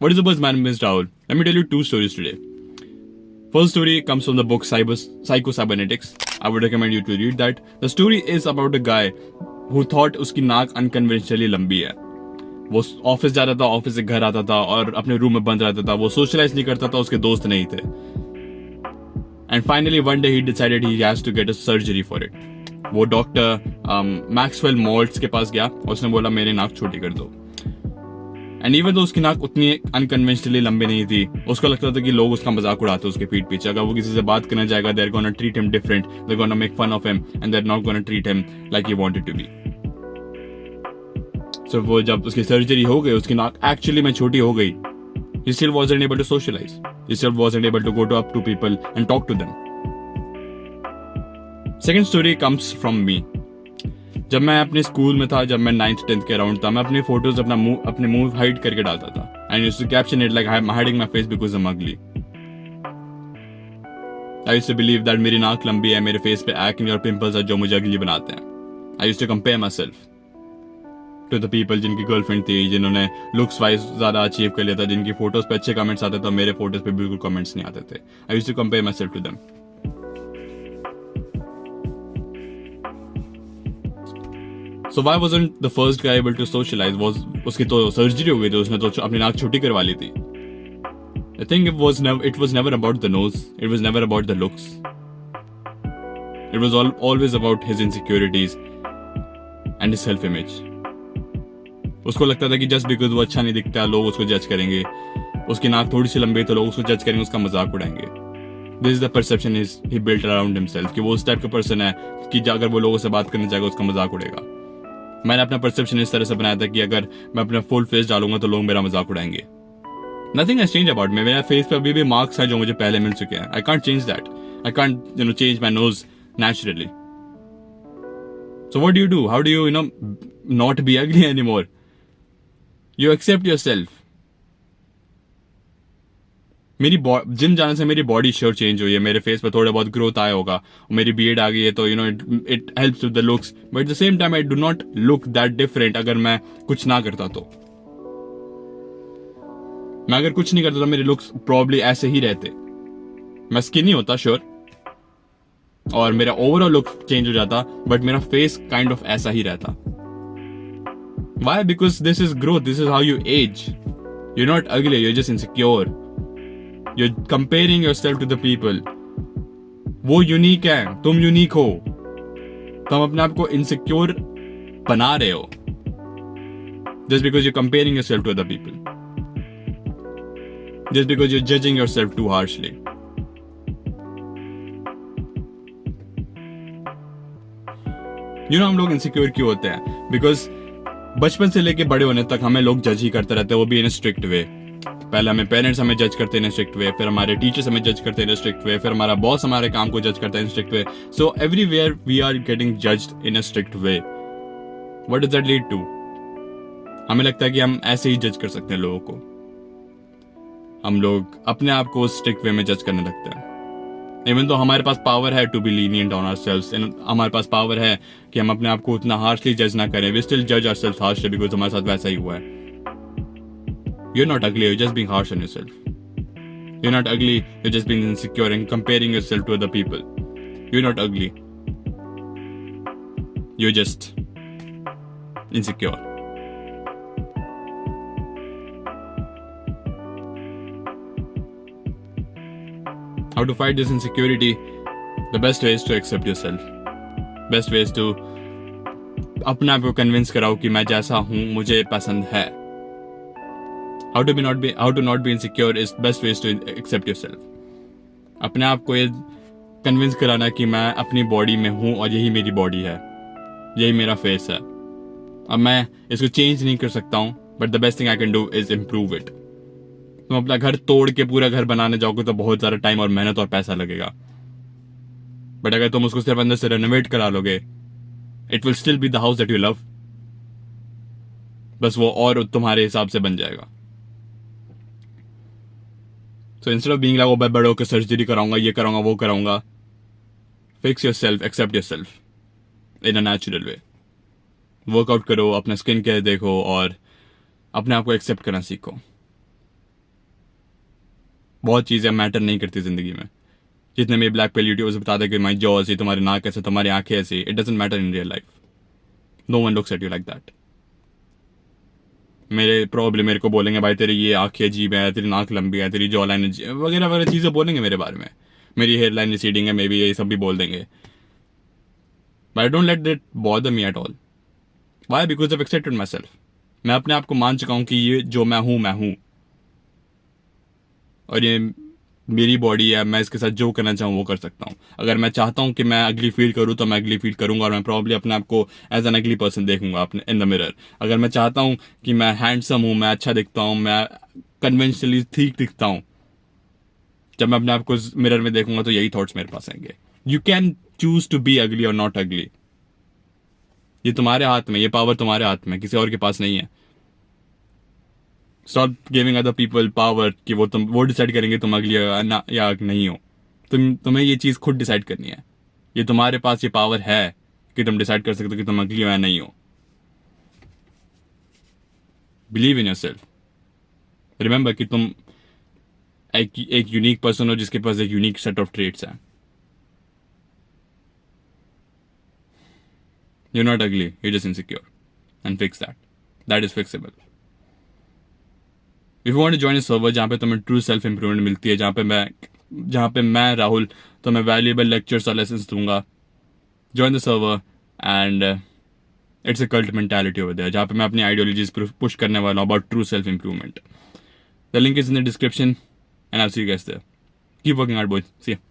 What is the buzz? My name is Rahul. Let me tell you 2 stories today. First story comes from the book Psycho Cybernetics. I would recommend you to read that. The story is about a guy who thought उसकी नाक unconventionally लंबी है. वो office जाता था, office से घर आता था और अपने रूम में बंद रहता था. वो सोशलाइज नहीं करता था, उसके दोस्त नहीं थे. And finally one day he decided he has to get a surgery for it. वो डॉक्टर मैक्सवेल मॉल्ट्स के पास गया और उसने बोला मेरी नाक छोटी कर दो. एंड इवन तो उसकी नाक उतनी अनकन्वेंशनली लंबी नहीं थी, उसको लगता था कि लोग उसका मजाक उड़ाते उसके पीठ पीछे. अगर वो किसी से बात करने जाएगा, they are gonna treat him different, they are gonna make fun of him and they are not gonna treat him like he wanted to be. So वो जब उसकी सर्जरी हो गई, उसकी नाक एक्चुअली में छोटी हो गई. He still wasn't able to socialize. He still wasn't able to go up to people and talk to them. Second story comes from me. जब मैं अपने स्कूल में था, जब मैं 9th 10th के अराउंड था, मैं अपने फोटोज अपने मुंह हाइड करके डालता था. And used to caption it like I'm hiding my face because I'm ugly. I used to believe that मेरी नाक लंबी है, मेरे फेस पे acne और पिंपल्स है जो मुझे अगली बनाते हैं. I used to compare myself to the people जिनकी गर्लफ्रेंड थी, जिन्होंने लुक्स वाइज ज्यादा अचीव कर लिया था, जिनकी फोटोज पे अच्छे कमेंट्स आते थे, मेरे फोटोज पे बिल्कुल कमेंट्स नहीं आते थे. I used to compare myself to them. So why wasn't the first guy able to socialise? उसकी तो सर्जरी हो गई थी, उसने तो अपनी नाक छोटी करवा ली थी. I think it was never about the nose, it was never about the looks, it was always about his insecurities and his self image. उसको लगता था कि जस्ट बिकॉज वो अच्छा नहीं दिखता लोग उसको जज करेंगे, उसकी नाक थोड़ी सी लंबी है तो लोग उसको जज करेंगे, उसका मजाक उड़ाएंगे. This is the perception he built around himself कि वो उस टाइप का पर्सन है कि अगर वो लोगों से बात करने जाएगा उसका मजाक उड़ेगा. मैंने अपना परसेप्शन इस तरह से बनाया था कि अगर मैं अपना फुल फेस डालूंगा तो लोग मेरा मजाक उड़ाएंगे. Nothing has change about me. मेरे फेस पे अभी भी मार्क्स हैं जो मुझे पहले मिल चुके हैं. I can't change that. I can't change my nose naturally. So what do you do? How do you not be अगली एनीमोर? You accept yourself. मेरी जिम जाने से मेरी बॉडी श्योर चेंज हुई है, मेरे फेस पे थोड़ा बहुत ग्रोथ आया होगा, मेरी बियर्ड आ गई है, तो it helps with the looks, but at the same time I do not look that different अगर मैं कुछ ना करता तो. मैं अगर कुछ नहीं करता तो मेरे लुक्स प्रॉब्ली ऐसे ही रहते. मैं स्किनी होता श्योर और मेरा ओवरऑल लुक चेंज हो जाता, बट मेरा फेस काइंड ऑफ ऐसा ही रहता. Why? Because this is growth. This is how you age. You're not ugly. You're just insecure. You're comparing yourself to the people. वो unique है, तुम यूनिक हो. तुम अपने आप को इनसिक्योर बना रहे हो. Just because you're comparing yourself to other people. Just because you're judging yourself too harshly. हम लोग इनसिक्योर क्यों होते हैं? Because बचपन से लेके बड़े होने तक हमें लोग जज ही करते रहते हैं, वो भी इन स्ट्रिक्ट वे. पहले हमें पेरेंट्स हमें जज करते हैं इन स्ट्रिक्ट वे, फिर हमारे टीचर्स हमें जज करते हैं इन स्ट्रिक्ट वे, फिर हमारा बॉस हमारे काम को जज करता है in strict way. So everywhere we are getting judged in a strict way. What does that lead to? हमें लगता है कि हम ऐसे ही जज कर सकते हैं लोगों को. हम लोग अपने आप को स्ट्रिक्ट वे में जज करने लगते हैं. इवन तो हमारे पास पावर है to be lenient on ourselves, हमारे पास पावर है कि हम अपने आप को उतना हार्शली जज ना करें. वी स्टिल जज आवरसेल्व्स हार्शली बिकॉज़ हमारे साथ वैसा ही हुआ है. You are not ugly, you just being harsh on yourself. You are not ugly, you just being insecure and comparing yourself to other people. You are not ugly, you are just insecure. How to fight this insecurity? The best way is to accept yourself. Best way is to अपने आप को convince कराओ कि मैं जैसा हूं मुझे पसंद है. How to not be insecure is best ways to accept yourself. अपने आप को ये कन्विंस कराना कि मैं अपनी बॉडी में हूं और यही मेरी बॉडी है, यही मेरा फेस है. अब मैं इसको चेंज नहीं कर सकता हूं, but the best thing I can do is improve it. तुम अपना घर तोड़ के पूरा घर बनाने जाओगे तो बहुत ज्यादा टाइम और मेहनत और पैसा लगेगा, बट अगर तुम उसको सिर्फ अंदर से रेनोवेट करा लोगे, it will still be the house that you love. बस वो और तुम्हारे हिसाब से बन जाएगा. So instead of being like मैं बड़े होकर सर्जरी कराऊंगा, ये कराऊंगा, वो कराऊंगा, fix yourself, accept yourself in a natural way. Workout करो, अपना स्किन केयर देखो और अपने आप को एक्सेप्ट करना सीखो. बहुत चीज़ें मैटर नहीं करती ज़िंदगी में. जितने मेरे ब्लैक पिल यूट्यूबर्स बताते हैं कि माई जॉ ऐसी, तुम्हारी नाक ऐसे, तुम्हारी आंखें ऐसी, it doesn't matter in real life. No one looks at you like that. मेरे प्रॉब्लम मेरे को बोलेंगे भाई तेरी ये आंखें अजीब है, तेरी नाक लंबी है, तेरी जॉ लाइन वगैरह वगैरह चीज़ें बोलेंगे मेरे बारे में. मेरी हेयर लाइन रिसीडिंग है, मे बी ये सब भी बोल देंगे. But I don't let that bother me at all. Why? Because I accepted myself. मैं अपने आप को मान चुका हूं कि ये जो मैं हूं. और ये मेरी बॉडी है, मैं इसके साथ जो करना चाहूँ वो कर सकता हूँ. अगर मैं चाहता हूँ कि मैं अगली फील करूँ तो मैं अगली फील करूंगा, और मैं प्रॉब्ली अपने आप को एज एन अगली पर्सन देखूंगा अपने इन द मिरर. अगर मैं चाहता हूँ कि मैं हैंडसम हूँ, मैं अच्छा दिखता हूँ, मैं कन्वेंशनली ठीक दिखता हूँ, जब मैं अपने आप को मिरर में देखूंगा तो यही थॉट्स मेरे पास आएंगे. You can choose to be ugly और नॉट अगली. ये तुम्हारे हाथ में, ये पावर तुम्हारे हाथ में, किसी और के पास नहीं है. Stop giving other people power कि वो डिसाइड करेंगे तुम अगली या नहीं हो. तुम्हें ये चीज खुद डिसाइड करनी है. ये तुम्हारे पास ये पावर है कि तुम डिसाइड कर सकते हो कि तुम अगली हो या नहीं हो. Believe in yourself. रिमेंबर कि तुम एक यूनिक पर्सन हो जिसके पास एक यूनिक सेट ऑफ ट्रेट्स हैं. You're not ugly, you're just insecure. And fix that. That is fixable. If you want to join a server जहाँ पे तुम्हें ट्रू सेल्फ इंप्रूवमेंट मिलती है, जहाँ पे मैं राहुल तुम्हें वैल्यूएबल लेक्चर्स और लेसन्स दूंगा, join the server and it's a cult mentality over there, जहाँ पे मैं अपनी आइडियोलॉजीज पुश करने वाला हूँ about true self improvement. The link is in the description and I'll see you guys there. Keep working hard, boys. See ya.